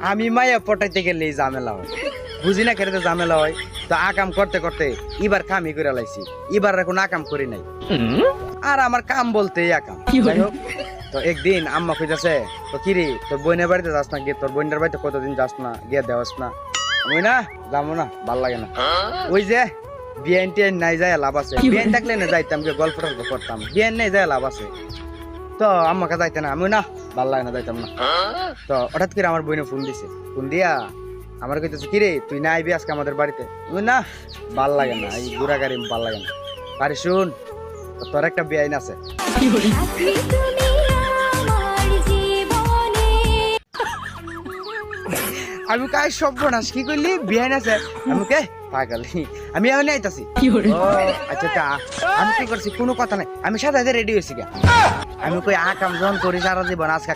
আমি মায়া পটাইতে গেলে ঝামেলা হয়, বুঝি না কেটে ঝামেলা হয়। তো আকাম করতে করতে এবার কামই করে লাইছি, এবার এখন আকাম করি নাই। আর আমার কাম বলতে আকাম। যাই হোক, তো একদিন আম্মা কইতাছে, তো কিরে তোর বোনের বাড়িতে যাস না, গিয়ে তোর বোনের বাড়িতে কতদিন যাস না, গিয়ে দেওয়াস না। আমি না যাবো না, ভাল লাগে না। ওই যে বিয়ান টিয়ান নাই যায় লাভ আছে, বিয়ান থাকলে না যাইতাম, গিয়ে গল্প টল্প করতাম, বিয়ান নেই যায় লাভ আছে। তো আম্মাকে যাইতে না, আমি না ভাল লাগে না, যাইতাম না। তো হঠাৎ করে আমার বোনে ফোন দিছে, ফোন দিয়া আমার কইতেছে কিরে তুই না আইবি আজকে আমাদের বাড়িতে। আমি না ভাল লাগে না, এই ঘোরা গাড়ি ভাল লাগে না। আরে শুন, তোর একটা বেআইন আছে। আমি কাই সর্বনাশ, কি করলি? বেআইন আছে? আমি কে পাগল, আমি এখন আইতাছি। ও আচ্ছা, তা আমি কি করছি? কোনো কথা নাই, আমি সাথে রেডি হয়েছি। আমি কই আকাম যখন করি সারা জীবন আজকে